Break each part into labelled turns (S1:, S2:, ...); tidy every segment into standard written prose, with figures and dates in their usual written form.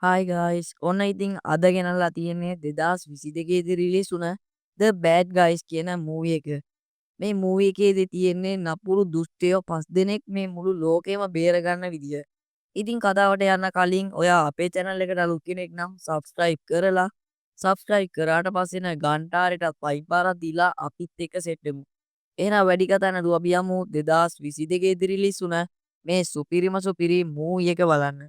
S1: Hi guys. ඔන්න ඉතින් අද ගෙනල්ලා තියෙන්නේ 2022 දී රිලීස් වුණ The Bad Guys කියන මූවි එක. මේ මූවි එකේදී තියෙන්නේ නපුරු දුෂ්ටයෝ 5 දෙනෙක් මේ මුළු ලෝකෙම බේරගන්න විදිය. ඉතින් කතාවට යන්න කලින් ඔයා අපේ channel එකට අලුත් කෙනෙක් නම් subscribe කරලා subscribe කරාට පස්සේ න ගන්ටාරයටත් පයින් පාරක් දීලා අපිත් එක්ක සෙට් වෙමු. එහෙනම් වැඩි කතා නැතුව අපි යමු 2022 දී රිලීස් වුණ මේ සුපිරි මූවි එක බලන්න.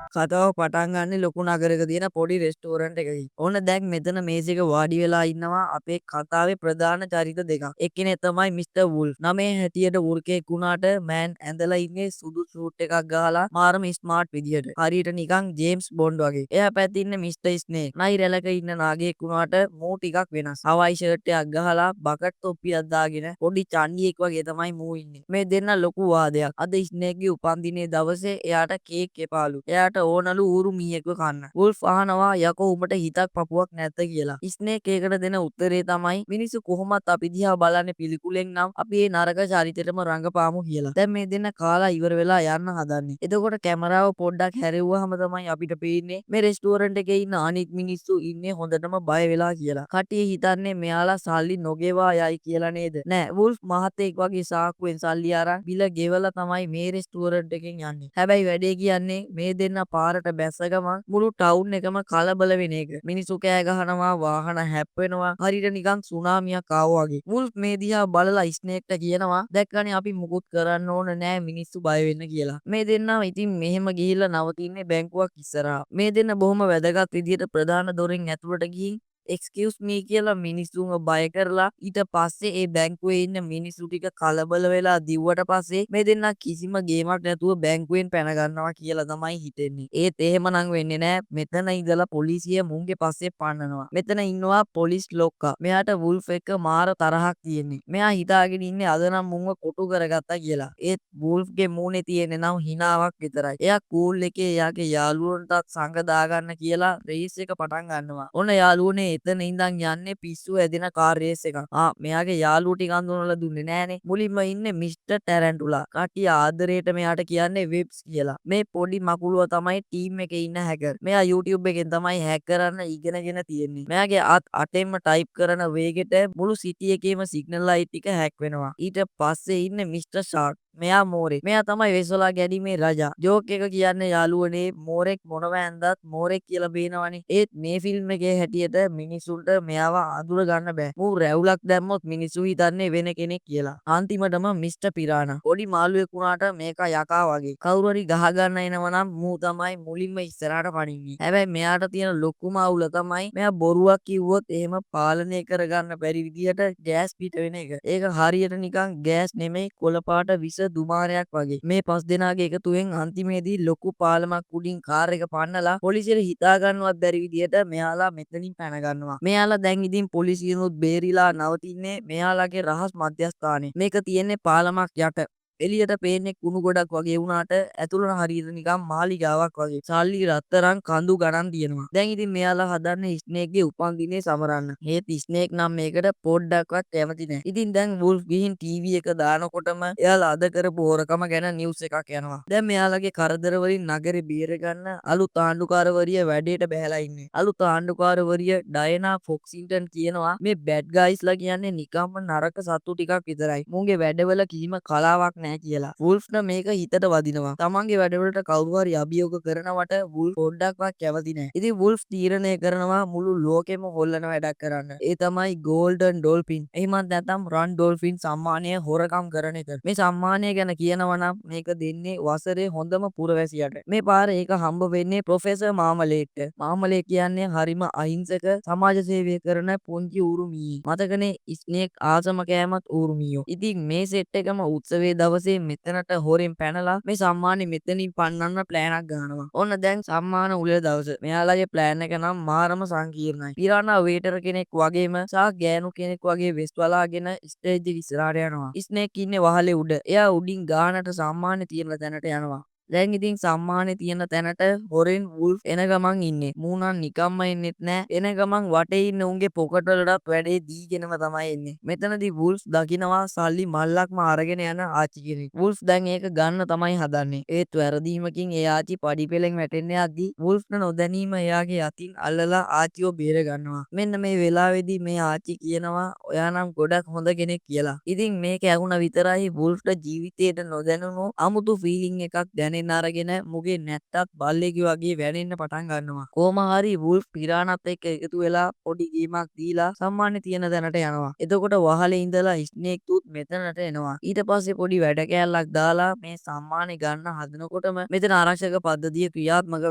S1: කතාව පටන් ගන්නේ ලොකු නගරයක තියෙන පොඩි රෙස්ටෝරන්ට් එකකින්. ඔන්න දැන් මෙතන මේසෙක වාඩි වෙලා ඉන්නවා අපේ කතාවේ ප්‍රධාන චරිත දෙකක්. එක්කෙනෙක් තමයි මිස්ටර් වුල්ෆ්. නමේ හැටියට වුල්කෙක් වුණාට මෑන් ඇඳලා ඉන්නේ සුදු සූට් එකක් ගහලා මාරම ස්මාර්ට් විදියට. හරියට නිකන් ජේම්ස් බොන්ඩ් වගේ. එයා පැත්තේ ඉන්නේ මිස්ටර් ස්නේක්. නයි රැළක ඉන්න නාගයෙක් වුණාට මූ ටිකක් වෙනස්. හවයි ෂර්ට් එකක් ගහලා බකට් තොප්පියක් දාගෙන පොඩි චන්ඩියෙක් වගේ තමයි මූ ඉන්නේ. මේ දෙන්න ලොකු වාදයක්. අද ස්නේක්ගේ උපන්දිනේ දවසේ එයාට කේක් එපාලු. එයාට ඕනලු ඌරු මීයෙක්ව කන්න. වුල්ෆ් අහනවා යකෝ උඹට හිතක් පපුවක් නැද්ද කියලා. ස්නේක් ඒකට දෙන උත්තරේ තමයි මිනිස්සු කොහොමත් අපි දිහා බලන්නේ පිළිකුලෙන් නම් අපි ඒ නරක චරිතෙටම රඟපාමු කියලා. දැන් මේ දෙන්න කාලා ඉවර වෙලා යන්න හදන්නේ. එතකොට කැමරාව පොඩ්ඩක් හැරෙව්වහම තමයි අපිට පේන්නේ මේ රෙස්ටුරන්ට් එකේ ඉන්න අනිත් මිනිස්සු ඉන්නේ හොඳටම බය වෙලා කියලා. කට්ටිය හිතන්නේ මෙයාලා සල්ලි නොගෙවා යයි කියලා නේද? නෑ වුල්ෆ් මහත්තයෙක් වගේ සාක්කුවෙන් සල්ලි අරන් බිල ගෙවලා තමයි මේ රෙස්ටුරන්ට් එකෙන් යන්නේ. හැබැයි වැඩේ කියන්නේ මේ දෙන්න පාරට බැස්ස ගමන් මුළු ටවුන් එකම කලබල වෙන එක. මිනිස්සු කෑ ගහනවා, වාහන හැප්පෙනවා. හරියට නිකන් සුනාමියක් ආවා වගේ. වුල්ෆ් මේ දිහා බලලා ස්නේක්ට කියනවා දැක්කනේ අපි මුකුත් කරන්න ඕන නෑ මිනිස්සු බය වෙන්න කියලා. මේ දෙන්නම ඉතින් මෙහෙම ගිහිල්ලා නවතින්නේ බැංකුවක් ඉස්සරහා. මේ දෙන්න බොහොම වැදගත් විදියට ප්‍රධාන දොරෙන් ඇතුළට ගිහින් එක්ස්කියුස් මී කියලා මිනිස්සුන්ව බය කරලා ඊට පස්සේ ඒ බැංකුවේ ඉන්න මිනිස්සු ටික කලබල වෙලා දිව්වට පස්සේ මේ දෙන්න කිසිම ගේමක් නැතුව බැංකුවෙන් පැන ගන්නවා කියලා තමයි හිතෙන්නේ. ඒත් එහෙමනම් වෙන්නේ නැහැ. මෙතන ඉඳලා පොලිසිය මුන්ගේ පස්සේ පන්නනවා. මෙතන ඉන්නවා පොලිස් ලොක්කා. මෙයාට වුල්ෆ් එක්ක මාර තරහක් තියෙන්නේ. මෙයා හිතාගෙන ඉන්නේ අද නම් මුන්ව කොටු කරගත්තා කියලා. ඒත් වුල්ෆ්ගේ මූණේ තියෙන්නේ නම් හිනාවක් විතරයි. එයා කූල් එකේ එයාගේ යාළුවන්ටත් සංග දාගන්න කියලා රේස් එක පටන් ගන්නවා. ඔන්න යාළුවනේ එතන ඉඳන් යන්නේ පිස්සු ඇදෙන කාර් රේස් එකක්. මෙයාගේ යාළුවෝ ටික අඳුනලා දුන්නේ නෑනේ. මුලින්ම ඉන්නේ මිස්ටර් ටැරන්ටුලා. කට්ටිය ආදරේට මෙයාට කියන්නේ වෙබ්ස් කියලා. මේ පොඩි මකුළුවා තමයි ටීම් එකේ ඉන්න හැකර්. මෙයා YouTube එකෙන් තමයි හැක් කරන්න ඉගෙනගෙන තියෙන්නේ. මෙයාගේ අත් අටෙන්ම ටයිප් කරන වේගෙට මුළු සිටි එකේම සිග්නල් ලයිට් ටික හැක් වෙනවා. ඊට පස්සේ ඉන්නේ මිස්ටර් ෂාර්ක්. මෙයා මෝරෙක්. මෙයා තමයි වෙසලා ගැනීමේ රජා. ජෝක් එක කියන්නේ යාළුවනේ මෝරෙක් මොනව ඇන්දත් මෝරෙක් කියලා බේනවනේ. ඒත් මේ ෆිල්ම් එකේ හැටියට මිනිසුන්ට මෙයාව අඳුර ගන්න බෑ. මූ රැවුලක් දැම්මොත් මිනිස්සු හිතන්නේ වෙන කෙනෙක් කියලා. අන්තිමටම මිස්ටර් පිරානා. පොඩි මාළුවෙක් වුණාට මේක යකා වගේ. කවුරු හරි ගහ ගන්න එනවා නම් මූ තමයි මුලින්ම ඉස්සරහට පනින්නේ. හැබැයි මෙයාට තියෙන ලොකුම අවුල තමයි මෙයා බොරුවක් කිව්වොත් එහෙම පාලනය කරගන්න බැරි විදිහට ගෑස් පිට වෙන එක. ඒක හරියට නිකන් ගෑස් නෙමෙයි කොළපාට විස දුමාරයක් වගේ. මේ 5 දෙනාගේ එකතුවෙන් අන්තිමේදී ලොකු පාලමක් උඩින් කාර් එක පන්නලා පොලිසියට හිතා ගන්නවත් බැරි විදියට මෙයාලා මෙතනින් පැන ගන්නවා. මෙයාලා දැන් ඉතින් පොලිසියනොත් බේරිලා නවතින්නේ මෙයාලාගේ රහස් මධ්‍යස්ථානේ. මේක තියෙන්නේ පාලමක් යට. එළියට පේන්නේ කුණු ගොඩක් වගේ වුණාට ඇතුළට හරියට නිකන් මාලිගාවක් වගේ. සල්ලි රත්තරන් කඳු ගණන් තියෙනවා. දැන් ඉතින් මෙයාලා හදන්නේ ස්නේක්ගේ උපන්දිනේ සමරන්න. ඒත් ස්නේක් නම් මේකට පොඩ්ඩක්වත් කැමති නැහැ. ඉතින් දැන් වුල්ෆ් ගිහින් ටීවී එක දානකොටම එයාලා අද කරපු හොරකම ගැන නිවුස් එකක් යනවා. දැන් මෙයාලගේ කරදර වලින් නගරේ බේරගන්න අලුත් ආණ්ඩුකාරවරිය වැඩේට බහැලා ඉන්නේ. අලුත් ආණ්ඩුකාරවරිය ඩයනා ෆොක්සින්ටන් කියනවා මේ බැඩ් ගයිස්ලා කියන්නේ නිකම්ම නරක සත්තු ටිකක් විතරයි. මුන්ගේ වැඩවල කිසිම කලාවක් නැහැ කියලා. වුල්ෆ්ට මේක හිතට වදිනවා. තමන්ගේ වැඩවලට කවුරු හරි අභියෝග කරනවට වුල්ෆ් පොඩ්ඩක්වත් කැමති නැහැ. ඉතින් වුල්ෆ් තීරණය කරනවා මුළු ලෝකෙම හොල්ලන වැඩක් කරන්න. ඒ තමයි ගෝල්ඩන් ඩොල්ෆින්. එහෙමත් නැත්නම් රන් ඩොල්ෆින් සම්මානය හොරකම් කරන එක. මේ සම්මානය ගැන කියනවා නම් මේක දෙන්නේ වසරේ හොඳම පුරවැසියට. මේ පාර ඒක හම්බ වෙන්නේ ප්‍රොෆෙසර් මාමලේට. මාමලේ කියන්නේ හරිම අහිංසක සමාජ සේවය කරන පුංචි ඌරු මීයෙක්. මතකනේ ස්නේක් ආසම කෑමත් ඌරු මීයෝ. ඉතින් මේ සෙට් එකම උත්සවයේ දවසේ මෙතනට හොරෙන් පැනලා මේ සම්මානෙ මෙතනින් පන්නන්න ප්ලෑනක් ගන්නවා. ඔන්න දැන් සම්මාන උළෙල දවස. මෙයාලගේ ප්ලෑන් එක නම් මාරම සංකීර්ණයි. පිරානා වේටර් කෙනෙක් වගේම සහ ගෑනු කෙනෙක් වගේ වෙස් වලාගෙන ස්ටේජ් එක ඉස්සරහට යනවා. ස්නේක් ඉන්නේ වහලේ උඩ. එයා උඩින් ගානට සම්මානෙ තියෙන තැනට යනවා. දැන් ඉතින් සම්මානේ තියෙන තැනට හොරෙන් වුල්ෆ් එන ගමන් ඉන්නේ. මූණන් නිකම්ම එන්නෙත් නෑ. එන ගමන් වටේ ඉන්න උන්ගේ පොකට් වලටත් වැඩේ දීගෙනම තමයි එන්නේ. මෙතනදී වුල්ෆ් දකිනවා සල්ලි මල්ලක්ම අරගෙන යන ආච්චි කෙනෙක්. වුල්ෆ් දැන් ඒක ගන්න තමයි හදන්නේ. ඒත් වැරදීමකින් ඒ ආච්චි පඩි පෙලෙන් වැටෙන්න යද්දි වුල්ෆ්ට නොදැනීම එයාගේ අතින් අල්ලලා ආච්චිව බේර ගන්නවා. මෙන්න මේ වෙලාවේදී මේ ආච්චි කියනවා ඔයා නම් ගොඩක් හොඳ කෙනෙක් කියලා. ඉතින් මේක ඇහුණ විතරයි වුල්ෆ්ට ජීවිතේට නොදැනුණු අමුතු ෆීලිං එකක් දැනෙන්න අරගෙන මුගේ නැත්තත් බල්ලෙක්ගේ වගේ වැනෙන්න පටන් ගන්නවා. කොහොම හරි වුල්ෆ් පිරානත් එක්ක එකතු වෙලා පොඩි ගේමක් දීලා සම්මානේ තියෙන තැනට යනවා. එතකොට වහලේ ඉඳලා ස්නේක් තුත් මෙතනට එනවා. ඊට පස්සේ පොඩි වැඩ කෑල්ලක් දාලා මේ සම්මානේ ගන්න හදනකොටම මෙතන ආරක්ෂක පද්ධතිය ක්‍රියාත්මක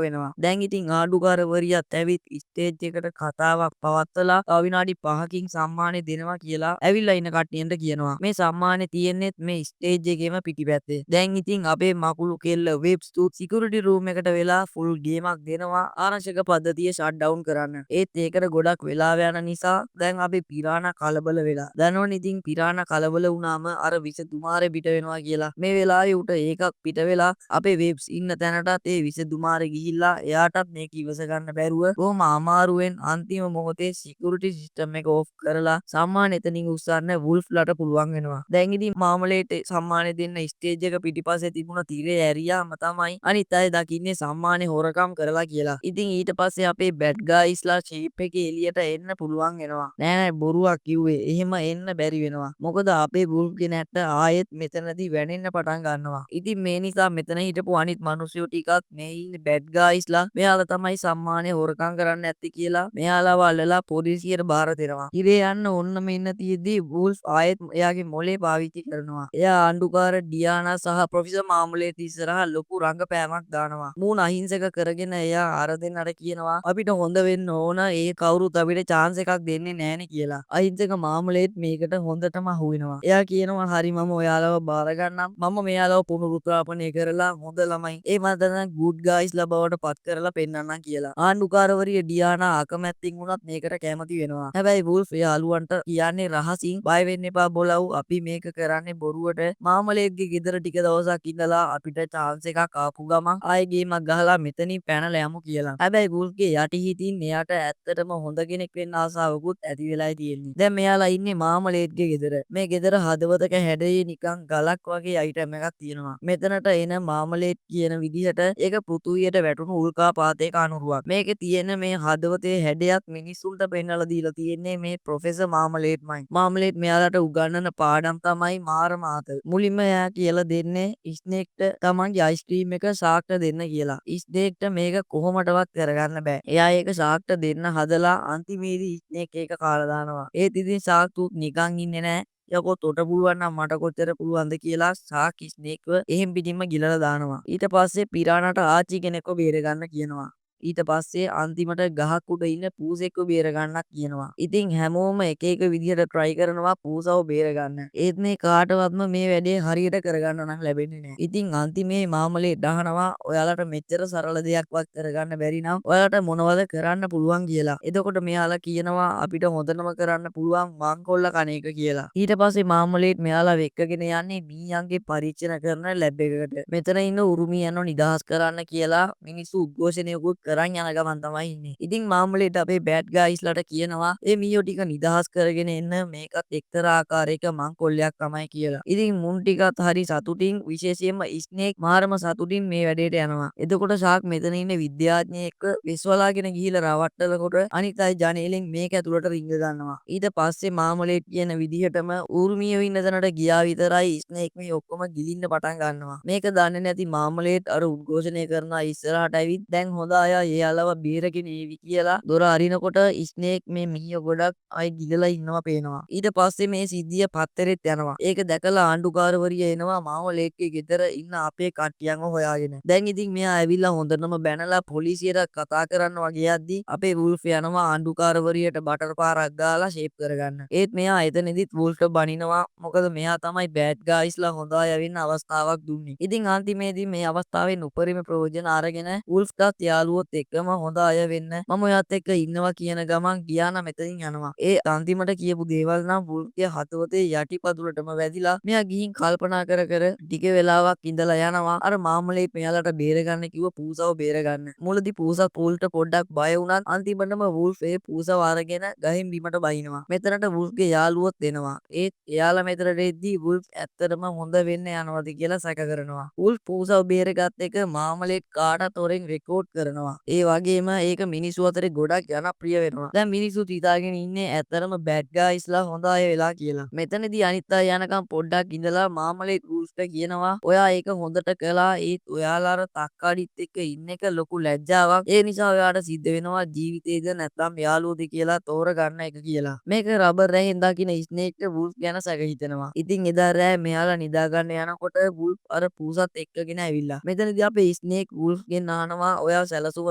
S1: වෙනවා. දැන් ඉතින් ආඩුකාරවරියත් ඇවිත් ස්ටේජ් එකට කතාවක් පවත්වලා තව විනාඩි 5කින් සම්මානේ දෙනවා කියලා ඇවිල්ලා ඉන්න කට්ටියන්ට කියනවා. මේ සම්මානේ තියෙන්නේත් මේ ස්ටේජ් එකේම පිටිපැත්තේ. දැන් ඉතින් අපේ මකුළු කෙල්ල වෙබ්ස් තුත් සිකියුරිටි රූම් එකට වෙලා ෆුල් ගේමක් දෙනවා ආරක්ෂක පද්ධතිය ෂට් ඩවුන් කරන්න. ඒත් ඒකට ගොඩක් වෙලාව යන නිසා දැන් අපේ පිරානා කලබල වෙලා. දන්නවනේ ඉතින් පිරානා කලබල වුණාම අර විස දුමාරේ පිට වෙනවා කියලා. මේ වෙලාවේ උට ඒකක් පිට වෙලා අපේ වෙබ්ස් ඉන්න තැනටත් ඒ විස දුමාරේ ගිහිල්ලා එයාටත් මේක ඉවස ගන්න බැරුව කොහොම අමාරුවෙන් අන්තිම මොහොතේ සිකියුරිටි සිස්ටම් එක ඕෆ් කරලා සම්මාන එතනින් උස්සන්න වුල්ෆ්ලට පුළුවන් වෙනවා. දැන් ඉතින් මාමලේට සම්මානේ දෙන්න ස්ටේජ් එක පිටිපස්සේ තිබුණ තිරේ ඇරියාම තමයි අනිත් අය දකින්නේ සම්මානේ හොරකම් කරලා කියලා. ඉතින් ඊට පස්සේ අපේ බැඩ් ගායිස්ලා ෂේප් එකේ එළියට එන්න පුළුවන් වෙනවා. නෑ බොරුවක් කිව්වේ. එහෙම එන්න බැරි වෙනවා. මොකද අපේ වුල්ෆ්ගේ නැට්ට ආයෙත් මෙතනදී වැනෙන්න පටන් ගන්නවා. ඉතින් මේ නිසා මෙතන හිටපු අනිත් මිනිස්සු ටිකත් මේ ඉන්නේ බැඩ් ගායිස්ලා මෙයාලා තමයි සම්මානේ හොරකම් කරන්න ඇත්තේ කියලා මෙයාලව අල්ලලා පොලිසියට බාර දෙනවා. ඉරේ යන්න ඔන්නම ඉන්න තියෙද්දි වුල්ෆ් ආයෙත් එයාගේ මොලේ පාවිච්චි කරනවා. එයා ආණ්ඩුකාර ඩියානා සහ ප්‍රොෆෙසර් මාමුලේත් ඉස්සරහා ලොකු රංගපෑමක් දානවා. මූණ අහිංසක කරගෙන එයා අර දෙන්නට කියනවා අපිට හොඳ වෙන්න ඕන ඒ කවුරුත් අපිට chance එකක් දෙන්නේ නෑනේ කියලා. අහිංසක මාමුලේත් මේකට හොඳටම අහු වෙනවා. එයා කියනවා හරි මම ඔයාලව බාර ගන්නම්. මම මෙයාලව පුනරුත්ථාපනය කරලා හොඳ ළමයි. ඒ මතන good guys ලා බවට පත් කරලා පෙන්නන්නම් කියලා. ආණ්ඩුකාරවරිය ඩියානා අකමැත්තෙන් වුණත් මේකට කැමති වෙනවා. හැබැයි වුල්ෆ් යාළුවන්ට කියන්නේ රහසින් බය වෙන්න එපා බොලව් අපි මේක කරන්නේ බොරුවට මාමලේගේ ගෙදර ටික දවසක් ඉඳලා අපිට chance එකක් ආපු ගමන් ආයෙ ගේමක් ගහලා මෙතනින් පැනලා යමු කියලා. හැබැයි වුල්ෆ්ගේ යටිහිතින් මෙයාට ඇත්තටම හොඳ කෙනෙක් වෙන්න ආසාවකුත් ඇති වෙලායි තියෙන්නේ. දැන් මෙයාලා ඉන්නේ මාමලේගේ ගෙදර. මේ ගෙදර හදවතක හැඩේ නිකන් ගලක් වගේ අයිටම් එකක් තියෙනවා. මෙතනට එන මාමලේට් කියන විදිහට ඒක පෘථුවියට වැටුණු උල්කාපාතයක අනුරුවක්. මේකේ තියෙන මේ හදවතේ හැඩයත් මිනිස්සුන්ට පෙන්වලා දීලා තියෙන්නේ මේ ප්‍රොෆෙසර් මාමලේට්මයි. මාමලේට් මෙයාලට උගන්වන පාඩම් තමයි මාරම ආතල්. මුලින්ම එයා කියලා දෙන්නේ ස්නේක්ට තමන්ගේ අයිස්ක්‍රීම් එක ෂාක්ට දෙන්න කියලා. ස්නේක්ට මේක කොහොමඩවත් කරගන්න බෑ. එයා ඒක ෂාක්ට දෙන්න හදලා අන්තිමේදී ස්නේක් ඒක කාලා දානවා. ඒත් ඉතින් ෂාක් තුත් නිකන් ඉන්නේ නෑ. යකෝ තොට පුළුවන් නම් මට කොච්චර පුළුවන්ද කියලා ෂාක් ස්නේක්ව එහෙම් පිටින්ම ගිලලා දානවා. ඊට පස්සේ පිරානාට ආච්චි කෙනෙක්ව බේර ගන්න කියනවා. ඊට පස්සේ අන්තිමට ගහක් උඩ ඉන්න පූසෙක්ව බේර ගන්නක් කියනවා. ඉතින් හැමෝම එක එක විදිහට try කරනවා පූසව බේර ගන්න. ඒත් මේ කාටවත්ම මේ වැඩේ හරියට කරගන්න නම් ලැබෙන්නේ නැහැ. ඉතින් අන්තිමේ මාමලේ දහනවා ඔයාලට මෙච්චර සරල දෙයක්වත් කරගන්න බැරි නම් ඔයාලට මොනවද කරන්න පුළුවන් කියලා. එතකොට මෙයාලා කියනවා අපිට හොඳටම කරන්න පුළුවන් මංකොල්ල කණ එක කියලා. ඊට පස්සේ මාමලේත් මෙයාලා වෙක්කගෙන යන්නේ මීයන්ගේ පරීක්ෂණ කරන ලැබ් එකකට. මෙතන ඉන්න උරුමියන්ව නිදහස් කරන්න කියලා මිනිස්සු උද්ඝෝෂණයකුත් කරන් යන ගමන් තමයි ඉන්නේ. ඉතින් මාමලේට අපේ බෑඩ් ගායිස්ලාට කියනවා මේ මීයෝ ටික නිදහස් කරගෙන එන්න මේකත් එක්තරා ආකාරයක මංකොල්ලයක් තමයි කියලා. ඉතින් මුන් ටිකත් හරි සතුටින් විශේෂයෙන්ම ස්නේක් මාරම සතුටින් මේ වැඩේට යනවා. එතකොට ෂාක් මෙතන ඉන්න විද්‍යාඥයෙක්ව වෙස්වලාගෙන ගිහිල්ලා රවට්ටලකොට අනිත් අය ජනේලෙන් මේක ඇතුළට රිංග ගන්නවා. ඊට පස්සේ මාමලේට් කියන විදිහටම ඌර්මියෝ ඉන්න තැනට ගියා විතරයි ස්නේක් මේ ඔක්කොම ගිලින්න පටන් ගන්නවා. මේක දන්නේ නැති මාමලේට් අර උද්ඝෝෂණය කරන ඉස්සරහට ඇවිත් දැන් හොඳ අය එයාලව බේරගෙන ඒවි කියලා දොර අරිනකොට ස්නේක් මේ මීයෝ ගොඩක් අය ගිලලා ඉන්නවා පේනවා. ඊට පස්සේ මේ සිද්ධිය පත්තරෙත් යනවා. ඒක දැකලා ආණ්ඩුකාරවරිය එනවා මාමලේට්ගේ ගෙදර ඉන්න අපේ කට්ටියන්ව හොයාගෙන. දැන් ඉතින් මෙයා ඇවිල්ලා හොඳටම බැනලා පොලිසියට කතා කරන්න වගේ යද්දි අපේ වුල්ෆ් යනවා ආණ්ඩුකාරවරියට බටර් පාරක් ගාලා ෂේප් කරගන්න. ඒත් මෙයා එතනදිත් වුල්ෆ්ට බනිනවා. මොකද මෙයා තමයි බෑඩ් ගායිස්ලා හොඳ අය වෙන්න අවස්ථාවක් දුන්නේ. ඉතින් අන්තිමේදී මේ අවස්ථාවෙන් උපරිම ප්‍රයෝජන අරගෙන වුල්ෆ්ටත් යාළුවොත් මාත් එක්කම හොඳ අය වෙන්න මම ඔයාත් එක්ක ඉන්නවා කියන ගමන් ගියා නම් එතනින් යනවා. ඒ අන්තිමට කියපු දේවල් නම් වුල්ෆ්ගේ හදවතේ යටිපතුලටම වැදිලා මෙයා ගිහින් කල්පනා කර කර ටික වෙලාවක් ඉඳලා යනවා. අර මාමලේ මෙයාලට බේරගන්න කිව්ව පූසාව බේරගන්න. මුලදී පූසා පූල්ට පොඩ්ඩක් බය වුණත් අන්තිමටම වුල්ෆ් ඒ පූසාව අරගෙන ගහින් බිමට බහිනවා. මෙතනට වුල්ෆ්ගේ යාළුවොත් එනවා. ඒත් එයාලා මෙතනට එද්දී වුල්ෆ් ඇත්තටම හොඳ වෙන්න යනවාද කියලා සැක කරනවා. වුල්ෆ් පූසාව බේරගත් එක මාමලේට් කාටත් හොරෙන් රෙකෝඩ් කරනවා. ඒ වගේම ඒක මිනිස්සු අතරේ ගොඩක් ජනප්‍රිය වෙනවා. දැන් මිනිස්සු හිතාගෙන ඉන්නේ ඇත්තටම බැඩ් ගයිස්ලා හොඳ අය වෙලා කියලා. මෙතනදී අනිත් අය යනකම් පොඩ්ඩක් ඉඳලා මාමලේට් වුල්ෆ්ට කියනවා ඔයා ඒක හොඳට කළා. ඒත් ඔයාලා අර තක්කාඩිත් එක්ක ඉන්න එක ලොකු ලැජ්ජාවක්. ඒ නිසා ඔයාට සිද්ධ වෙනවා ජීවිතේද නැත්නම් යාළුවෝද කියලා තෝරගන්න එක කියලා. මේක රබර් රැහෙන් දකින ස්නේක්ට වුල්ෆ් ගැන සැක හිතෙනවා. ඉතින් එදා රෑ මෙයාලා නිදාගන්න යනකොට වුල්ෆ් අර පූසත් එක්කගෙන ඇවිල්ලා. මෙතනදී අපේ ස්නේක් වුල්ෆ්ගෙන් අහනවා ඔයා සැලසුම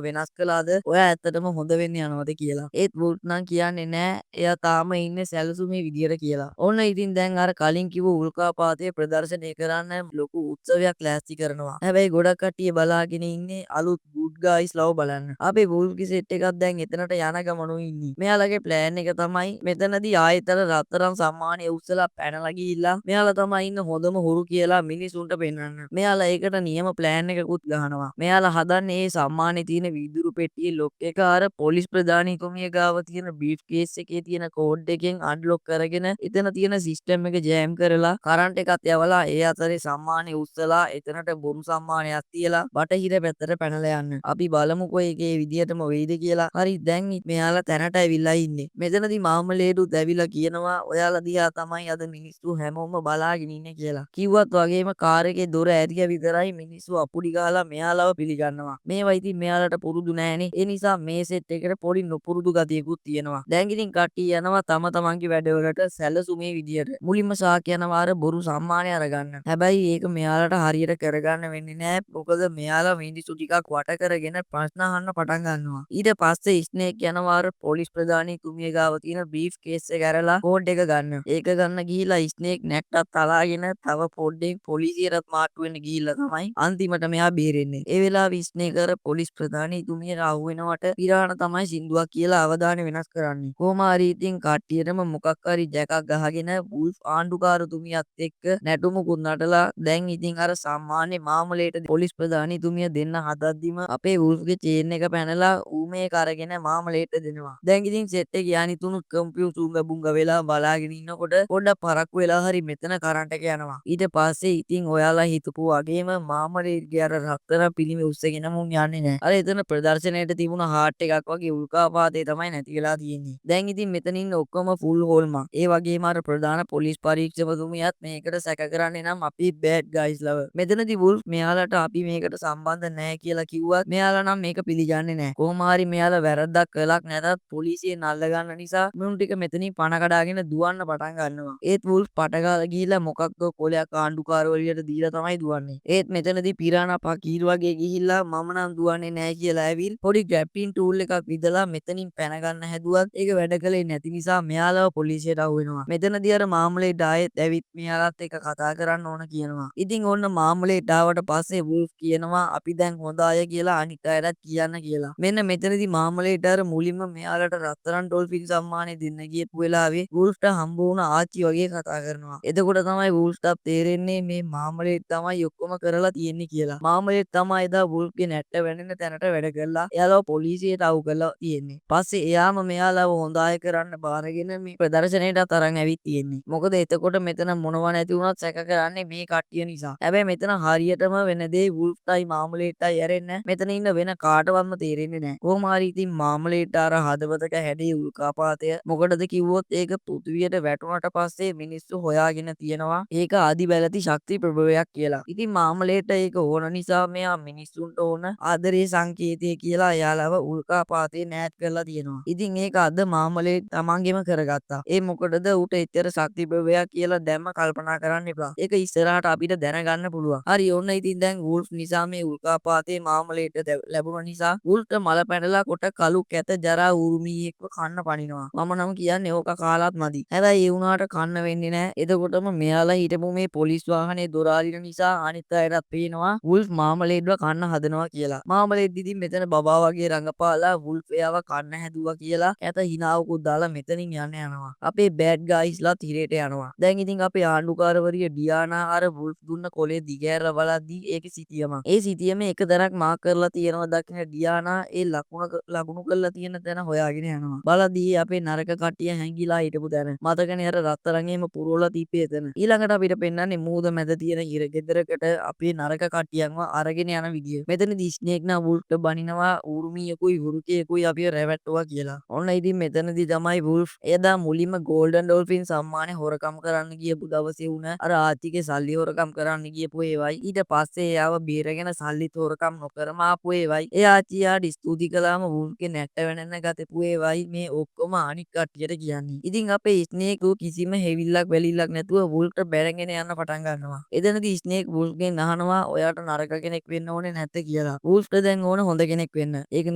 S1: වෙනස් කළාද? ඔයා ඇත්තටම හොඳ වෙන්න යනවද කියලා. ඒත් වුල්ෆ් නම් කියන්නේ නෑ එයා තාම ඉන්නේ සැලසුමේ විදියට කියලා. ඔන්න ඉතින් දැන් අර කලින් කිව්ව උල්කාපාතය ප්‍රදර්ශනය කරන්න ලොකු උත්සවයක් ලෑස්ති කරනවා. හැබැයි ගොඩක් කට්ටිය බලාගෙන ඉන්නේ අලුත් ගුඩ් ගයිස් ලව් බලන්න. අපේ වුල්ෆ්ගේ සෙට් එකක් දැන් එතනට යන ගමනු ඉන්නේ. මෙයාලගේ ප්ලෑන් එක තමයි මෙතනදී ආයෙත් අර රත්තරන් සම්මානය උස්සලා පැනලා ගිහිල්ලා මෙයාලා තමයි ඉන්න හොඳම හොරු කියලා මිනිසුන්ට පෙන්වන්න. මෙයාලා ඒකට නියම ප්ලෑන් එකකුත් ගහනවා. මෙයාලා හදන්නේ මේ සම්මානේ තියෙන වීදුරු පෙට්ටියේ ලොක් එක අර පොලිස් ප්‍රධානීතුමිය ගාව තියෙන බ්‍රීෆ් කේස් එකේ තියෙන කෝඩ් එකෙන් අන්ලොක් කරගෙන එතන තියෙන සිස්ටම් එක ජෑම් කරලා කරන්ට් එකත් යවලා ඒ අතරේ සම්මානේ උස්සලා එතනට බොරු සම්මානයක් තියලා බටහිර පැත්තට පැනලා යන්න. අපි බලමුකෝ ඒකේ විදියටම වෙයිද කියලා. හරි දැන් මෙයාලා තැනට ඇවිල්ලා ඉන්නේ. මෙතනදී මාමලේඩුත් ඇවිල්ලා කියනවා ඔයාලා දිහා තමයි අද මිනිස්සු හැමෝම බලාගෙන ඉන්නේ කියලා. කිව්වත් වගේම කාර් එකේ දොර ඇරියා විතරයි මිනිස්සු අපුඩි ගහලා මෙයාලව පිළිගන්නවා. මේවා ඉතින් මෙයාලට පුරුදු නෑනේ. ඒ නිසා මේ සෙට් එකට පොඩි නොපුරුදු ගතියකුත් තියෙනවා. දැන් ඉතින් කට්ටිය යනවා තම තමන්ගේ වැඩවලට සැලසුමේ විදියට. මුලින්ම ශාක් යනවා අර බොරු සම්මානය අරගන්න. හැබැයි ඒක මෙයාලට හරියට කරගන්න වෙන්නේ නෑ. මොකද මෙයාලා මිනිස්සු ටිකක් වට කරගෙන ප්‍රශ්න අහන්න පටන් ගන්නවා. ඊට පස්සේ ස්නේක් යනවා අර පොලිස් ප්‍රධානීතුමිය ගාව තියෙන බ්‍රීෆ් කේස් එක ඇරලා කෝඩ් එක ගන්න. ඒක ගන්න ගිහිලා ස්නේක් නැට්ටත් අලාගෙන තව පොඩ්ඩෙන් පොලිසියට මාට්ටු වෙන්න ගිහිල්ලා තමයි අන්තිමට මෙයා බේරෙන්නේ. ඒ වෙලාවේ ස්නේක් අර පොලිස් ප්‍රධානීතුමියට අහු වෙනවට පිරාණ තමයි සින්දුවක් කියලා අවධානය වෙනස් කරන්නේ. කොහොම හරි ඉතින් කට්ටියටම මොකක් හරි ජැකක් ගහගෙන වුල්ෆ් ආණ්ඩුකාරතුමියත් එක්ක නැටුමුකුත් නටලා දැන් ඉතින් අර සම්මානේ මාමලේට පොලිස් ප්‍රධානීතුමිය දෙන්න හදද්දිම අපේ වුල්ෆ්ගේ චේන් එක පැනලා ඌ මේක අරගෙන මාමලේට දෙනවා. දැන් ඉතින් සෙට් එක යනිතුණු කම්පියුටර් උංග බුංග වෙලා බලාගෙන ඉන්නකොට පොඩ්ඩක් පරක්කු වෙලා හරි මෙතන කරන්ට් එක යනවා. ඊට පස්සේ ඉතින් ඔයාලා හිතපු වගේම මාමලේට්ගේ අර රත්තරන් පිළිමේ උස්සගෙන මුන් යන්නේ නැහැ. අර එතන ප්‍රදර්ශනයට තිබුණ හાર્ට් එකක් වගේ උල්කාපාතේ තමයි නැති වෙලා තියෙන්නේ. දැන් ඉතින් මෙතන ඉන්න ඔක්කොම ෆුල් හෝල්මන්. ඒ වගේම අර ප්‍රධාන පොලිස් පරීක්ෂකතුමියත් මේකට සැක කරන්නේ නම් අපි බෑඩ් ගයිස් ලව. මෙතනදී වුල්ෆ් මෙයාලට අපි මේකට සම්බන්ධ නැහැ කියලා කිව්වත් මෙයාලා නම් මේක පිළිගන්නේ නැහැ. කොහොම හරි මෙයාලා වැරද්දක් කළක් නැතත් පොලිසියෙන් අල්ල ගන්න නිසා මුන් ටික මෙතනින් පණ කඩාගෙන දුවන්න පටන් ගන්නවා. ඒත් වුල්ෆ් පටගාලා ගිහිල්ලා මොකක්ද කොලයක් ආණ්ඩුකාරවලියට දීලා තමයි දුවන්නේ. ඒත් මෙතනදී පිරානා පකීර් වගේ ගිහිල්ලා මම නම් දුවන්නේ නැහැ කියලා ඇවිල් පොඩි ග්‍රැප්ලින් ටූල් එකක් විදලා මෙතනින් පැන ගන්න හැදුවත් ඒක වැඩ කළේ නැති නිසා මෙයාලව පොලිසියට අහු වෙනවා. මෙතනදී අර මාමලේට ආයෙත් ඇවිත් මෙයාලත් එක්ක කතා කරන්න ඕන කියනවා. ඉතින් ඔන්න මාමලේට ආවට පස්සේ වුල්ෆ් කියනවා අපි දැන් හොඳ අය කියලා අනිත් අයටත් කියන්න කියලා. මෙන්න මෙතනදී මාමලේට අර මුලින්ම මෙයාලට රත්තරන් ඩොල්ෆින් සම්මානෙ දෙන්න ගියපු වෙලාවේ වුල්ෆ්ට හම්බ වුණ ආච්චි වගේ කතා කරනවා. එතකොට තමයි වුල්ෆ්ට තේරෙන්නේ මේ මාමලේට තමයි ඔක්කොම කරලා තියෙන්නේ කියලා. මාමලේට තමයි එදා වුල්ෆ්ගේ නැට්ට වැනෙන තැනට වැඩ කරලා එයාලව පොලිසියට අවු කරලා තියෙන්නේ. පස්සේ එයාම මෙයාලව හොඳ අය කරන්න බාරගෙන මේ ප්‍රදර්ශනයට තරන් ඇවිත් තියෙන්නේ. මොකද එතකොට මෙතන මොනවා නැති වුණත් සැක කරන්නේ මේ කට්ටිය නිසා. හැබැයි මෙතන හරියටම වෙන දේ වුල්ෆ්ටයි මාමලේට්ටයි ඇරෙන්න මෙතන ඉන්න වෙන කාටවත්ම තේරෙන්නේ නැහැ. කොහොම හරි ඉතින් මාමලේට අර හදවතක හැඩේ උල්කාපාතය මොකටද කිව්වොත් ඒක පෘථිවියට වැටුණට පස්සේ මිනිස්සු හොයාගෙන තියෙනවා ඒක ආදි බැලති ශක්ති ප්‍රභවයක් කියලා. ඉතින් මාමලේට ඒක ඕන නිසා මෙයා මිනිස්සුන්ට ඕන ආදරේ සංකේතය කියලා එයාලව උල්කාපාතේ නෑත් කරලා තියෙනවා. ඉතින් ඒක අද මාමලේට තමන්ගෙම කරගත්තා. ඒ මොකටද ඌට එච්චර ශක්ති ප්‍රභවයක් කියලා දැම්ම කල්පනා කරන්න එපා. ඒක ඉස්සරහට අපිට දැනගන්න පුළුවන්. හරි ඔන්න ඉතින් දැන් වුල්ෆ් නිසා මේ උල්කාපාතේ මාමලේට ලැබුණ නිසා වුල්ෆ්ට මල පැනලා කොට කළු කැත ජරා ඌරුමීයෙක්ව කන්න පනිනවා. මම නම් කියන්නේ ඕක කාලත් මදි. හැබැයි ඒ වුණාට කන්න වෙන්නේ නැහැ. එතකොටම මෙයාලා හිටපු මේ පොලිස් වාහනේ දොර අරින නිසා අනිත් අයටත් පේනවා වුල්ෆ් මාමලේඩ්ව කන්න හදනවා කියලා. මාමලේඩ් ඉතින් මෙතන බබා වගේ රඟපාලා වුල්ෆ් එයාව කන්න හැදුවා කියලා ඈත හිනාවකුත් දාලා මෙතනින් යනවා. අපේ බෑඩ් ගයිස්ලා තිරයට යනවා. දැන් ඉතින් අපේ ආණ්ඩුකාරවරිය ඩියානා අර වුල්ෆ් දුන්න කොලේ දිගෑරලා බලද්දී ඒකේ සිටියම. ඒ සිටියම එක තැනක් මාක් කරලා තියෙනවා දකින්න ඩියානා ඒ ලකුණු කරලා තියෙන තැන හොයාගෙන යනවා. බලද්දී අපේ නරක කට්ටිය හැංගිලා හිටපු තැන. මතකනේ අර රත්තරන්ගේම පුරවලා තිබ්බේ එතන. ඊළඟට අපිට පෙන්වන්නේ මූද මැද තියෙන හිර ගෙදරකට අපේ නරක කට්ටියන්ව අරගෙන යන විදිය. මෙතනදී ස්නේක් නා වුල්ෆ්ට බනිනවා ඌරුමියකුයි වෘකයෙකුයි අපිව රැවට්ටුවා කියලා. ඔන්න ඉතින් මෙතනදී තමයි වුල්ෆ් එදා මුලින්ම ගෝල්ඩන් ඩෝල්ෆින් සම්මානේ හොරකම් කරන්න ගියපු දවසේ වුණ අර ආච්චිගේ සල්ලි හොරකම් කරන්න ගියපු ඒවයි ඊට පස්සේ එයාව බේරගෙන සල්ලිත් හොරකම් නොකරම ආපු ඒවයි ඒ ආච්චි යාට ස්තුති කළාම වුල්ෆ්ගේ නැට්ට වෙනන්න ගතපු ඒවයි මේ ඔක්කොම අනික් කට්ටියට කියන්නේ. ඉතින් අපේ ස්නේක් කිසිම හෙවිල්ලක් වැලිල්ලක් නැතුව වුල්ෆ්ට බැරගෙන යන්න පටන් ගන්නවා. එතනදී ස්නේක් වුල්ෆ්ගෙන් අහනවා ඔයාට නරක කෙනෙක් වෙන්න ඕනේ නැද්ද කියලා. වුල්ෆ්ට දැන් ඕන හොඳ කෙනෙක් වෙන්න. ඒක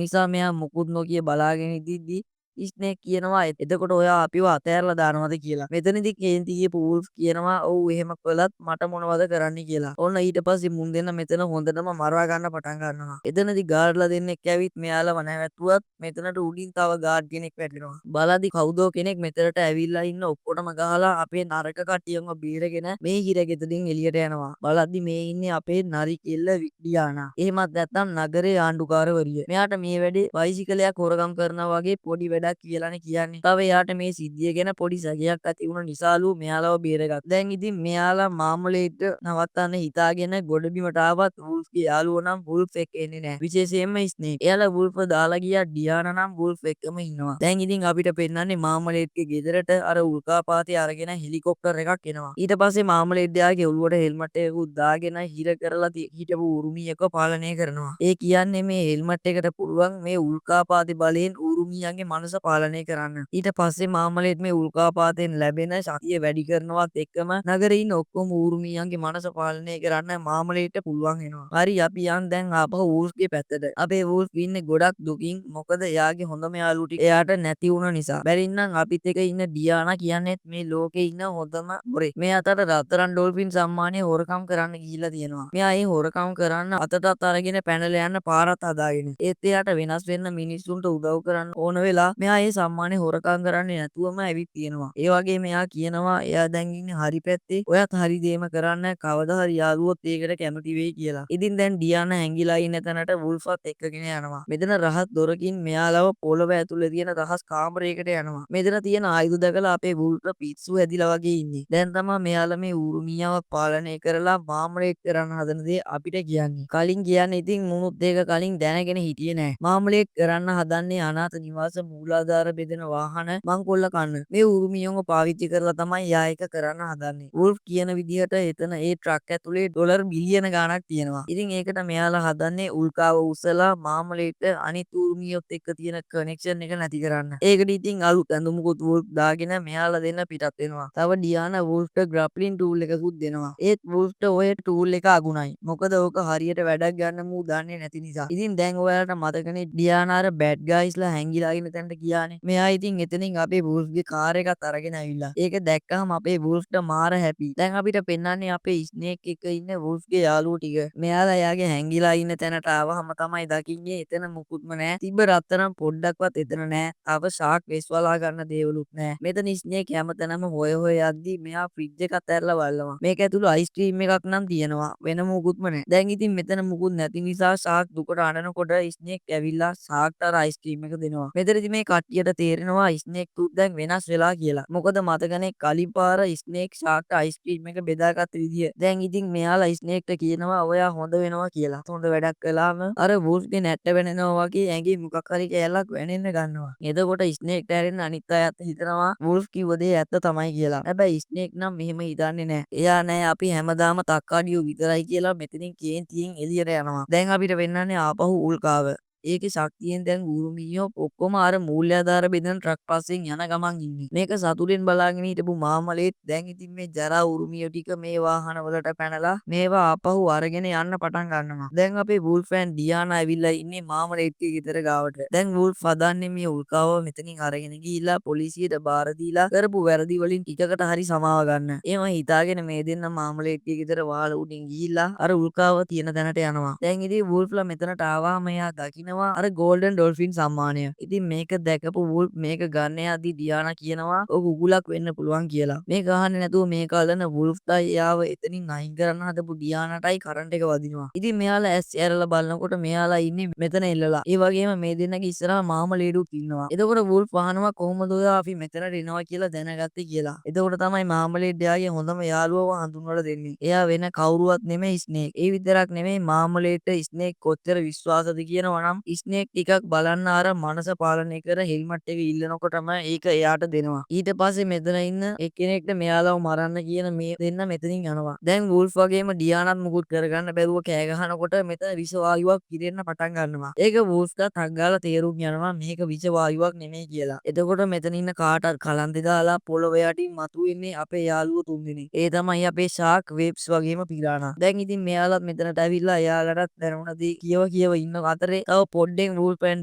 S1: නිසා මෙයා මුකුත් නොකිය බලාගෙන ඉඳිද්දි ස්නේක් කියනවා එතකොට ඔයා අපිව අතෑරලා දානවද කියලා. මෙතනදී කේන්ති කියපු වුල්ෆ් කියනවා ඔව් එහෙම කළත් මට මොනවද කරන්න කියලා. ඔන්න ඊට පස්සේ මුන් දෙන්න මෙතන හොඳටම මරවා ගන්න පටන් ගන්නවා. එතනදී ගාර්ඩ්ලා දෙන්නෙක් ඇවිත් මෙයාලව නැවැත්තුවත් මෙතනට උඩින් තව ගාර්ඩ් කෙනෙක් වැටෙනවා. බලද්දි කවුදෝ කෙනෙක් මෙතනට ඇවිල්ලා ඉන්න ඔක්කොටම ගහලා අපේ නරක කට්ටියන්ව බේරගෙන මේ හිර ගෙදරින් එළියට යනවා. බලද්දි මේ ඉන්නේ අපේ නරි කෙල්ල ඩියානා. එහෙමත් නැත්නම් නගරේ ආණ්ඩුකාරවරිය. මෙයාට මේ වැඩේ බයිසිකලයක් හොරගම් කරනවා වගේ පොඩි වැඩක් කියලානේ කියන්නේ. තව එයාට මේ සිද්ධිය ගැන පොඩි සැකයක් ඇති වුණ නිසාලු මෙයාලව බේරගත්තා. දැන් ඉතින් මෙයාලා මාමලේට නවත්තන්න හිතාගෙන ගොඩබිමට ආවත් වුල්ෆ්ගේ යාළුවෝ නම් වුල්ෆ් එක්ක එන්නේ නැහැ. විශේෂයෙන්ම ස්නේක්. එයාලා වුල්ෆ්ව දාලා ගියා ඩියානා නම් වුල්ෆ් එක්කම ඉන්නවා. දැන් ඉතින් අපිට පෙන්නන්නේ මාමලේට්ගේ ගෙදරට අර උල්කාපාතේ අරගෙන හෙලිකොප්ටර් එකක් එනවා. ඊට පස්සේ මාමලේට් යාගේ ඔළුවට හෙල්මට් එකකුත් දාගෙන හිර කරලා හිටපු උරුමියක පාලනය කරනවා. ඒ කියන්නේ මේ හෙල්මට් එකට පුළුවන් මේ උල්කාපාතේ බලයෙන් උරුමියන්ගේ මනස පාලනය කරන්න. ඊට පස්සේ මාමලේට් මේ උල්කාපාතයෙන් ලැබෙන ශක්තිය වැඩි කරනවත් එක්කම නගරේ ඉන්න ඔක්කොම ඌරුමියන්ගේ මනස පාලනය කරන්න මාමලේට පුළුවන් වෙනවා. හරි අපි යන් දැන් ආපහු වුල්ෆ්ගේ පැත්තට. අපේ වුල්ෆ් ඉන්නේ ගොඩක් දුකින්. මොකද එයාගේ හොඳම යාළුවෝ ටික එයාට නැති වුණ නිසා. බැරි නම් අපිත් එක ඉන්න ඩියානා කියන්නේත් මේ ලෝකේ ඉන්න හොඳම හොරෙක්. මේ අතට රත්තරන් ඩෝල්ෆින් සම්මානයේ හොරකම් කරන්න ගිහිල්ලා තියෙනවා. මෙයා ඒ හොරකම් කරන්න අතටත් අරගෙන පැනලා යන්න පාරත් හදාගෙන. ඒත් එයාට වෙනස් වෙන්න මිනිස්සුන්ට උදව් කරන්න ඕන වෙලා මෙයා ඒ සම්මානේ හොරකම් කරන්නේ නැතුවම ඇවිත් තියෙනවා. ඒ වගේ මෙයා කියනවා එයා දැන් ඉන්නේ හරි පැත්තේ. ඔයත් හරි දේම කරන්න කවදා හරි යාළුවොත් ඒකට කැමති වෙයි කියලා. ඉතින් දැන් ඩියානා හැංගිලා ඉන්න තැනට වුල්ෆත් එක්කගෙන යනවා. මෙතන රහස් දොරකින් මෙයාලව පොළව ඇතුලේ තියෙන රහස් කාමරයකට යනවා. මෙතන තියෙන ආයුධ දැකලා අපේ වුල්ෆ් පිස්සු හැදිලා වගේ ඉන්නේ. දැන් තමයි මෙයාලා මේ ඌරුමියාව පාලනය කරලා මාමලේට් කරන්න හදන දේ අපිට කියන්නේ. කලින් කියන්නේ ඉතින් මුනුත් ඒක කලින් දැනගෙන හිටියේ නෑ. මාමලේට් කරන්න හදන්නේ අනාථ නිවාස මූලාධාර බෙදෙන වාහන මංකොල්ල කන්න. මේ උරුමියන්ව පාවිච්චි කරලා තමයි යා එක කරන්න හදන්නේ. වුල්ෆ් කියන විදිහට එතන ඒ ට්‍රක් ඇතුලේ ඩොලර් බිලියන ගාණක් තියෙනවා. ඉතින් ඒකට මෙයාලා හදන්නේ උල්කාව උසලා මාමලේට අනිත් උරුමියොත් එක්ක තියෙන කනෙක්ෂන් එක නැති කරන්න. ඒකට ඉතින් අලුත් ඇඳුමකුත් වුල්ෆ් දාගෙන මෙයාලා දෙන්න පිටත් වෙනවා. තව ඩියානා වුල්ෆ්ට ග්‍රැප්ලින් ටූල් එකකුත් දෙනවා. ඒත් වුල්ෆ්ට ඔය ටූල් එක අගුණයි. මොකද ඕක හරියට වැඩක් ගන්න මූ දන්නේ නැති නිසා. ඉතින් දැන් ඔයාලට මතකනේ ඩියානා අර බෑඩ් ගයිස්ලා හැංගිලා ඉන්න තැනට ගියානේ. මෙයා ඉතින් එතනින් අපේ වුල්ෆ්ගේ කාර් එකත් අරගෙන ඇවිල්ලා. ඒක දැක්කම අපේ වුල්ෆ්ට මාර හැපි. දැන් අපිට පෙන්වන්නේ අපේ ස්නේක් එක ඉන්න වුල්ෆ්ගේ යාළුවෝ ටික. මෙයාලා එයාගේ හැංගිලා ඉන්න තැනට ආවහම තමයි දකින්නේ එතන මුකුත්ම නැහැ. තිබ්බ රත්තරන් පොඩ්ඩක්වත් එතන නැහැ. තව ෂාක් වෙස්වලා ගන්න දේවලුත් නැහැ. මෙතන ස්නේක් හැමතැනම හොය හොය යද්දි මෙයා ෆ්‍රිජ් එකත් ඇරලා බලනවා. මේක ඇතුළේ අයිස් ක්‍රීම් එකක් නම් තියෙනවා. වෙන මොකුත්ම නැහැ. දැන් ඉතින් මෙතන මුකුත් නැති නිසා ෂාක් දුකට අඬනකොට ස්නේක් ඇවිල්ලා ෂාක්ට අර අයිස් ක්‍රීම් එක දෙනවා. මෙතනදි මේ කට්ටියට තේරෙනවා ස්නේක් තුත් දැන් වෙනස් වෙලා කියලා. මොකද මතකනේ කලින් පාර ස්නේක් ෂාක්ට අයිස් ක්‍රීම් එක බෙදාගත්ත විදිය. දැන් ඉතින් මෙයාලා ස්නේක්ට කියනවා ඔයා හොඳ වෙනවා කියලා. හොඳ වැඩක් කළාම අර වුල්ෆ්ගේ නැට්ට වෙනෙනවා වගේ ඇඟේ මොකක් හරි කෑල්ලක් වෙනෙන්න ගන්නවා. එතකොට ස්නේක්ට ඇරෙන්න අනිත් අයත් හිතනවා වුල්ෆ් කිව්ව දේ ඇත්ත තමයි කියලා. හැබැයි ස්නේක් නම් මෙහෙම හිතන්නේ නැහැ. එයා නෑ අපි හැමදාම තක්කාඩියෝ විතරයි කියලා මෙතනින් කේන්තියෙන් එළියට යනවා. දැන් අපිට වෙන්නන්නේ ආපහු උල්කාව. ඒකේ ශක්තියෙන් දැන් ඌරුමියෝ ඔක්කොම අර මූල්‍ය ආධාර බෙදන ට්‍රක් පස්සෙන් යන ගමන් ඉන්නේ. මේක සතුටෙන් බලාගෙන හිටපු මාමලේත් දැන් ඉතින් මේ ජරා ඌරුමියෝ ටික මේ වාහනවලට පැනලා මේවා ආපහු අරගෙන යන්න පටන් ගන්නවා. දැන් අපේ වුල්ෆ් ෆෑන් ඩියානා ඇවිල්ලා ඉන්නේ මාමලේත්ගේ ගෙදර ගාවට. දැන් වුල්ෆ් හදන්නේ මේ උල්කාව මෙතනින් අරගෙන ගිහිල්ලා පොලිසියට බාර දීලා කරපු වැරදි වලින් ටිකකට හරි සමාව ගන්න. එහෙම හිතාගෙන මේ දෙන්න මාමලේත්ගේ ගෙදර වාල උඩින් ගිහිල්ලා අර උල්කාව තියෙන තැනට යනවා. දැන් ඉතින් වුල්ෆ්ලා මෙතනට ආවම එයා දකිනවා අර ගෝල්ඩන් ඩොල්ෆින් සම්මානය. ඉතින් මේක දැකපු වුල්ෆ් මේක ගන්න යද්දි ඩියානා කියනවා ඔක උගුලක් වෙන්න පුළුවන් කියලා. මේක අහන්නේ නැතුව මේක අල්ලන වුල්ෆ්ටයි එයාව එතනින් අයින් කරන්න හදපු ඩියානාටයි කරන්ට් එක වදිනවා. ඉතින් මෙයාලා ඇස් ඇරලා බලනකොට මෙයාලා ඉන්නේ මෙතන එල්ලලා. ඒ වගේම මේ දෙන්නගේ ඉස්සරහා මාමලේඩුත් ඉන්නවා. එතකොට වුල්ෆ් අහනවා කොහොමද ඔයා අපි මෙතනට එනවා කියලා දැනගත්තේ කියලා. එතකොට තමයි මාමලේඩ් එයාගේ හොඳම යාළුවව හඳුන්වලා දෙන්නේ. එයා වෙන කවුරුවත් නෙමෙයි ස්නේක්. ඒ විතරක් නෙමෙයි මාමලේඩ්ට ස්නේක් කොච්චර විශ්වාසද කියනවා නම් ස්නේක් ටිකක් බලන්න අර මනස පාලනය කර හෙල්මට් එක ඉල්ලනකොටම ඒක එයාට දෙනවා. ඊට පස්සේ මෙතන ඉන්න එක්කෙනෙක්ට මෙයාලව මරන්න කියන මේ දෙන්න මෙතනින් යනවා. දැන් වුල්ෆ් වගේම ඩියානාත් මුකුත් කරගන්න බැරුව කෑ ගහනකොට මෙතන විෂ වායුවක් පිරෙන්න පටන් ගන්නවා. ඒක වුල්ෆ්ටත් ටක් ගාලා තේරුම් යනවා මේක විෂ වායුවක් නෙමෙයි කියලා. එතකොට මෙතන ඉන්න කාටත් කලන්තේ දාලා පොළොව යටින් මතුවෙන්නේ අපේ යාළුවෝ තුන්දෙනෙක්. ඒ තමයි අපේ ෂාක් වේබ්ස් වගේම පිරානා. දැන් ඉතින් මෙයාලත් මෙතනට ඇවිල්ලා එයාලටත් දැනුණ දේ කියව ඉන්න අතරේ තව පොඩ්ඩෙන් වුල්ෆ් ඇන්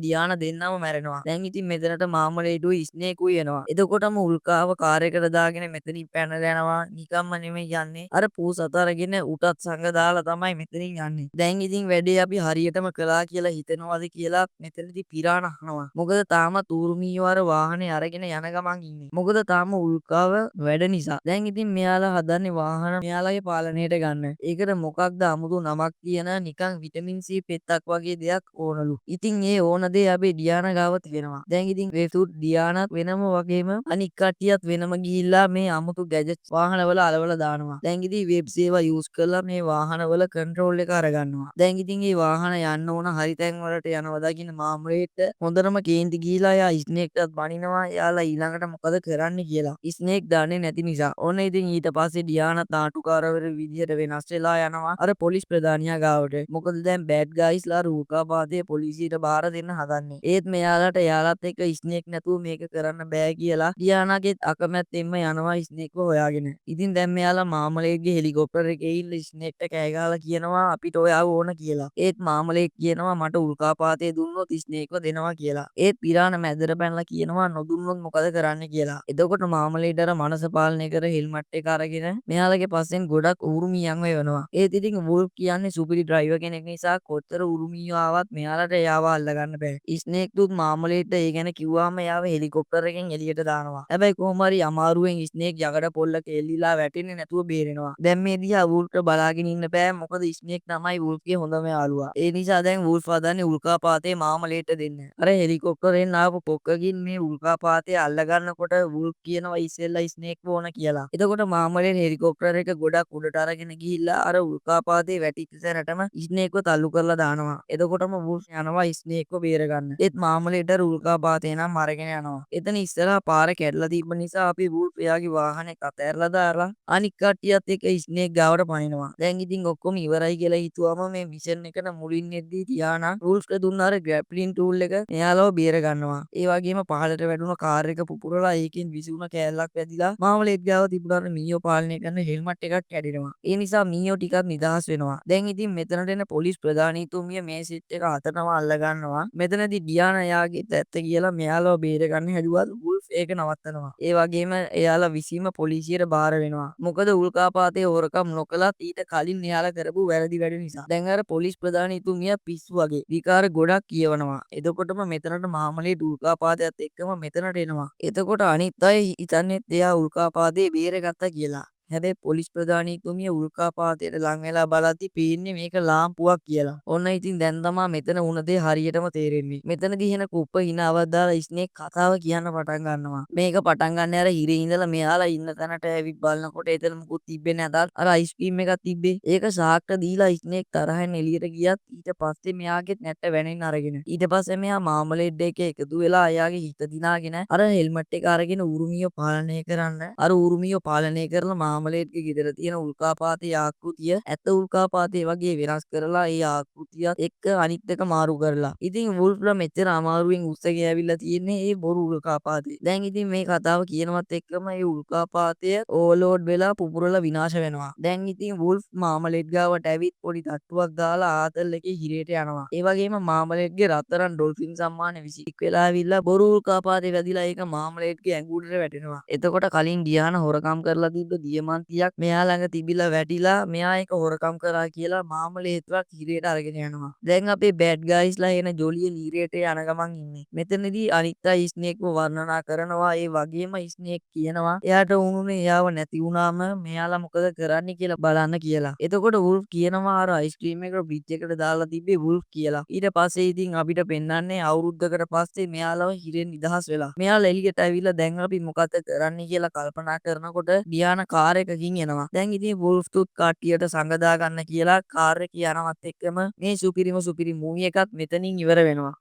S1: ඩියානා දෙන්නම මැරෙනවා. දැන් ඉතින් මෙතනට මාමලේඩුයි ස්නේකුයි එනවා. එතකොටම උල්කාව කාර් එකට දාගෙන මෙතනින් පැනලා යනවා. නිකම්ම නෙමෙයි යන්නේ. අර පූස් අතරගෙන උටත් සංග දාලා තමයි මෙතනින් යන්නේ. දැන් ඉතින් වැඩේ අපි හරියටම කළා කියලා හිතනවාද කියලා මෙතනදී පිරානා අහනවා. මොකද තාමත් ඌරුමියෝ අර වාහනේ අරගෙන යන ගමන් ඉන්නේ. මොකද තාම උල්කාව වැඩ නිසා. දැන් ඉතින් මෙයාලා හදන්නේ වාහන මෙයාලගේ පාලනයට ගන්න. ඒකට මොකක්ද අමුතු නමක් තියෙන නිකන් විටමින් C පෙත්තක් වගේ දෙයක් ඕනලු. ඉතින් ඒ ඕන දේ අපේ ඩියානා ගාව තියෙනවා. දැන් ඉතින් වේසුත් ඩියානාත් වෙනම වගේම අනික් කට්ටියත් වෙනම ගිහිල්ලා මේ අමුතු ගැජට්ස් වාහනවල අලවලා දානවා. දැන් ඉතින් වෙබ් සේවා යූස් කරලා මේ වාහනවල කන්ට්‍රෝල් එක අරගන්නවා. දැන් ඉතින් මේ වාහන යන්න ඕන හරි තැන් වලට යනවා දකින්න මාමලේට හොඳටම කේන්ති ගිහිලා එයා ස්නේක්ටත් බනිනවා. එයාලා ඊළඟට මොකද කරන්න කියලා. ස්නේක් දන්නේ නැති නිසා. ඔන්න ඉතින් ඊට පස්සේ ඩියානා තාටුකාරවර විදියට වෙනස් වෙලා යනවා අර පොලිස් ප්‍රධානියා ගාවට. මොකද දැන් බෑඩ් ගයිස්ලා රූකාපාතේ පොලිසියට බාර දෙන්න හදන්නේ. ඒත් මෙයාලට එයාලත් එක්ක ස්නේක් නැතුව මේක කරන්න බෑ කියලා ඩියානාගෙත් අකමැත්තෙන්ම යනවා ස්නේක්ව හොයාගෙන. ඉතින් දැන් මෙයාලා මාමලේට්ගේ හෙලිකොප්ටර් එකේ ඉන්න ස්නේක්ට කෑ ගහලා කියනවා අපිට ඔයාව ඕන කියලා. ඒත් මාමලේට් කියනවා මට උල්කාපාතේ දුන්නොත් ස්නේක්ව දෙනවා කියලා. ඒත් පිරාන මැදට පැනලා කියනවා නොදුන්නොත් මොකද කරන්න කියලා. එතකොට මාමලේට් අර මනස පාලනය කර හෙල්මට් එක අරගෙන මෙයාලගේ පස්සෙන් ගොඩක් ඌරුමියන්ව එවනවා. ඒත් ඉතින් වුල්ෆ් කියන්නේ සුපිරි ඩ්‍රයිවර් කෙනෙක් නිසා කොච්චර ඌරුමියෝ ආවත් මෙයාලට එයාව අල්ලගන්න බෑ. ස්නේක් දුත් මාමලේට්ට ඒ ගැන කිව්වම එයාව හෙලිකොප්ටර් එකෙන් එළියට දානවා. හැබැයි කොහොම හරි අමාරුවෙන් ස්නේක් යකඩ පොල්ලක එල්ලිලා වැටෙන්නේ නැතුව බේරෙනවා. දැන් මේ දිහා වුල්ෆ්ට බලාගෙන ඉන්න බෑ මොකද ස්නේක් තමයි වුල්ෆ්ගේ හොඳම යාළුවා. ඒ නිසා දැන් වුල්ෆ් හදන්නේ උල්කාපාතේ මාමලේට්ට දෙන්න. අර හෙලිකොප්ටරෙන් ආපු පොක්කකින් මේ උල්කාපාතේ අල්ලගන්නකොට වුල්ෆ් කියනවා ඉස්සෙල්ලා ස්නේක්ව ඕන කියලා. එතකොට මාමලේට් හෙලිකොප්ටර් එක ගොඩක් උඩට අරගෙන ගිහිල්ලා අර උල්කාපාතේ වැටිච්ච තැනටම ස්නේක්ව තල්ලු කරලා දානවා. එතකොටම වුල්ෆ් යනවා ස්නේක්ව බේරගන්න. ඒත් මාමලේට් අර උල්කාපාතේ නම් අරගෙන යනවා. එතන ඉස්සරහා පාර කැඩලා තිබ්බ නිසා අපි වුල්ෆ් එයාගේ වාහනේ අතහැරලා දාලා අනික් කට්ටියත් එක්ක ස්නේක් ගාවට පනිනවා. දැන් ඉතින් ඔක්කොම ඉවරයි කියලා හිතුවම මේ මිෂන් එකට මුලින් එද්දී ටියානා වුල්ෆ්ට දුන්න අර ග්‍රැප්ලින් ටූල් එක එයාලව බේර ගන්නවා. ඒ වගේම පහළට වැටුණ කාර් එක පුපුරලා ඒකෙන් විසුණු කෑල්ලක් වැදිලා මාමලේට් ගාව තිබුණ මීයෝ පාලනය කරන හෙල්මට් එකක් කැඩෙනවා. ඒ නිසා මීයෝ ටිකක් නිදහස් වෙනවා. දැන් ඉතින් මෙතනට එන පොලිස් ප්‍රධානීතුමිය මේ සෙට් එක අතටම අල්ල ගන්නවා. මෙතනදී ඩියානා එයාගේ ඇත්ත කියලා මෙයාලව බේර ගන්න හැදුවත් වුල්ෆ් ඒක නවත්තනවා. ඒ වගේම එයාලා විසීම පොලිසියට බාර වෙනවා. මොකද උල්කාපාතේ හොරකම් නොකලත් ඊට කලින් එයාලා කරපු වැරදි වැඩ නිසා. දැන් අර පොලිස් ප්‍රධානීතුමිය පිස්සු වගේ විකාර ගොඩක් කියවනවා. එතකොටම මෙතනට මාමලේට් උල්කාපාතයත් එක්කම මෙතනට එනවා. එතකොට අනිත් අය හිතන්නේ එයා උල්කාපාතේ බේරගත්තා කියලා. හැබැයි පොලිස් ප්‍රධානීතුමිය උල්කාපාතයට ලං වෙලා බලද්දි පේන්නේ මේක ලාම්පුවක් කියලා. ඔන්න ඉතින් දැන් තමා මෙතන වුණ දේ හරියටම තේරෙන්නේ. මෙතනදී එන කුප්ප හිනාවක් දාලා ස්නේක් කතාව කියන්න පටන් ගන්නවා. මේක පටන් ගන්න අර හිරේ ඉඳලා මෙයාලා ඉන්න තැනට ඇවිත් බලනකොට එතන මුකුත් තිබ්බේ නැතත් අර අයිස්ක්‍රීම් එකක් තිබ්බේ. ඒක ශාක්ට දීලා ස්නේක් තරහෙන් එළියට ගියත් ඊට පස්සේ මෙයාගෙත් නැට්ට වැනෙන්න අරගෙන. ඊට පස්සේ මෙයා මාමලේඩ් එක එකතු වෙලා එයාගේ හිත දිනාගෙන අර හෙල්මට් එක අරගෙන ඌරුමියෝ පාලනය කරන්න අර ඌරුමියෝ පාලනය කරලා මාමලේට්ගේ ගෙදර තියෙන උල්කාපාතයේ ආකෘතිය ඇත්ත උල්කාපාතය වගේ වෙනස් කරලා ඒ ආකෘතියත් එක්ක අනිත් එක මාරු කරලා. ඉතින් වුල්ෆ්ලා මෙච්චර අමාරුවෙන් උස්සගෙන ඇවිල්ලා තියෙන්නේ ඒ බොරු උල්කාපාතේ. දැන් ඉතින් මේ කතාව කියනවත් එක්කම ඒ උල්කාපාතය ඕවර්ලෝඩ් වෙලා පුපුරලා විනාශ වෙනවා. දැන් ඉතින් වුල්ෆ් මාමලේට් ගාවට ඇවිත් පොඩි තට්ටුවක් දාලා ආතල් එකේ හිරේට යනවා. ඒ වගේම මාමලේට්ගේ රත්තරන් ඩොල්ෆින් සම්මාන විසික් වෙලා ඇවිල්ලා බොරු උල්කාපාතේ වැදිලා ඒක මාමලේට්ගේ ඇඟුලට වැටෙනවා. එතකොට කලින් ඩියාන හොරකම් කරලා තිබ්බ දියමන්තියක් මෙයා ළඟ තිබිලා වැටිලා මෙයා ඒක හොරකම් කරා කියලා මාමලේට්වත් හිරේට අරගෙන යනවා. දැන් අපේ බෑඩ් ගයිස්ලා එන ජොලිය ලීරේට යන ගමන් ඉන්නේ. මෙතනදී අනිත් අය ස්නේක්ව වර්ණනා කරනවා. ඒ වගේම ස්නේක් කියනවා එයාට උනුනේ එයාව නැති වුණාම මෙයාලා මොකද කරන්නේ කියලා බලන්න කියලා. එතකොට වුල්ෆ් කියනවා අර අයිස්ක්‍රීම් එක ෆ්‍රිජ් එකට දාලා තිබ්බේ වුල්ෆ් කියලා. ඊට පස්සේ ඉතින් අපිට පෙන්වන්නේ අවුරුද්දකට පස්සේ මෙයාලව හිරෙන් නිදහස් වෙලා. මෙයාලා එළියට ඇවිල්ලා දැන් අපි මොකද කරන්නේ කියලා කල්පනා කරනකොට ඩියානා කාර් එකකින් එනවා. දැන් ඉතින් වුල්ෆ්තුත් කට්ටියට සංගදා ගන්න කියලා කාර් එක යනවත් එක්කම මේ සුපිරිම සුපිරි මූවි එකත් මෙතනින් ඉවර වෙනවා.